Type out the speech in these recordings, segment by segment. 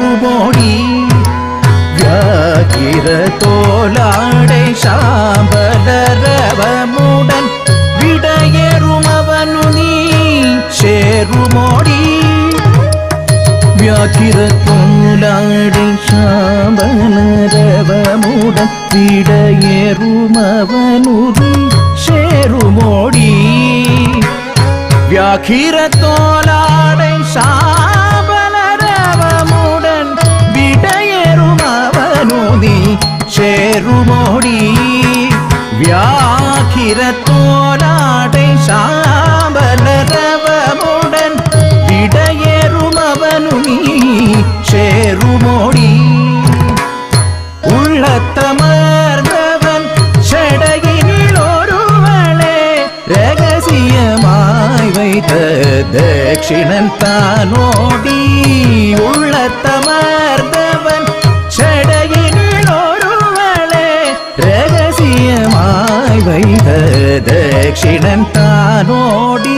சேருமோடி வியாகிர தோலாடை சாம்பலரவமுடன் விடையேறும் அவனு நீ சேருமோடி வியாகிர தோலாடை சாம்பலரவமுடன் விடையேறும் அவனு நீ சேருமோடி வியாகிர தோலாடை சாம்பலரவமுடன் விடையேறும் அவனு நீ சேருமோடி வியாகிர தோலாடை சாம்பலரவமுடன் விடையேறும் அவனு நீ சேருமோடி உள்ளத்தமர்ந்தவன் செடையினில் ஒருவளே ரகசியமாய் வைத்த தட்சிணன் தானோடி உள்ளத்தமர்ந்தவன் செடையினில் ஒருவளே ரகசியமாய் வைத்த தட்சிணன் தானோடி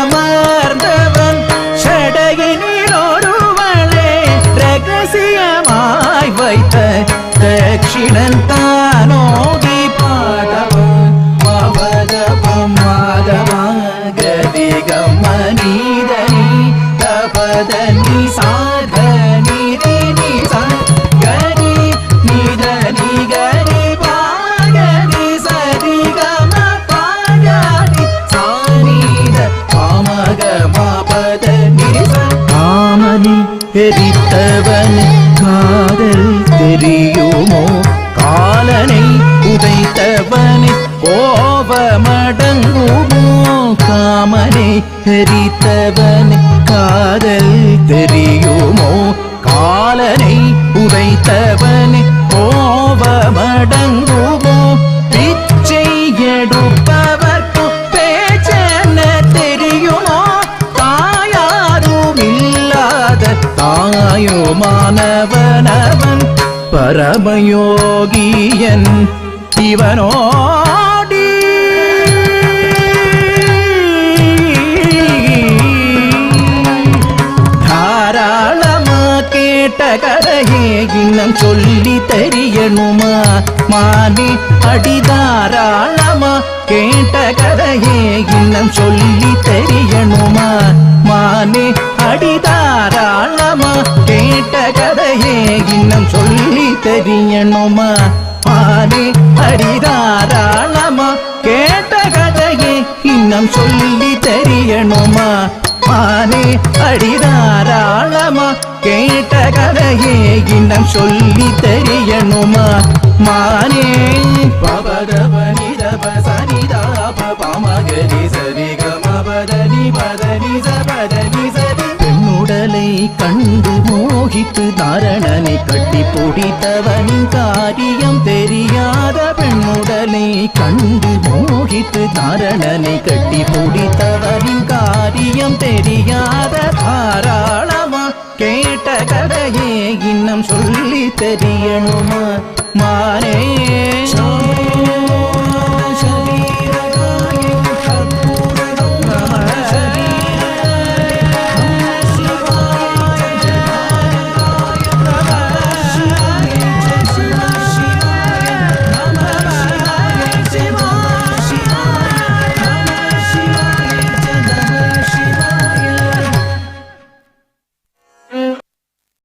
உள்ளத்தமர்ந்தவன் செடையினில் ஒருவளே ரகசியமாய் வைத்த தட்சிணன் தானோடி பாதவம் மவதவம் மாதமாகதிகம் மனிதனி தபதனி சாதனி ரினி சங்கரி நிதனி கரி பாகரி சரிகம பாகரி சானித பாமகமபதனி காமனி எரித்தவன் காதல் தெரியுமோ காலனை உதைத்தவனை கோபமடங்குமோ காமனை எரித்தவனை காதல் தெரியுமோ காலனை உதைத்தவனை கோபமடங்குமோ பிச்சை எடுப்பவர்க்கு பேச்சென்ன தெரியுமோ தாயாரும் இல்லாத தாயுமானவனவன் பரமயோகியன் இவனோடி தாராளமா கேட்ட கதையே இன்னும் சொல்லி தெரியணுமா மானே அடிதாராளமா கேட்ட கதையே இன்னும் சொல்லி தெரியணுமா மானே அடிதாராளமா கேட்ட கதையே இன்னும் சொல்லி தெரியணுமா மானே அடிதாராளமா கேட்ட கதையே இன்னும் சொல்லி தெரியணுமா மானே அடிதாராளமா கேட்ட கதையே இன்னும் சொல்லி தெரியணுமா மானே பவதவ நிதப சனிதாப பமகரி சரிகமபதனி பதனி சபதனி சரி பெண்ணுடலை கண்டு மோகித்து தாரணனை கட்டி பிடித்தவனின் காரியம் தெரியாத பெண்ணுடலை கண்டு மோகித்து தாரணனை கட்டி பிடித்தவனின் காரியம் தெரியாத தாராளமா கேட்ட கதையே இன்னும் சொல்லி தெரியணுமா மானே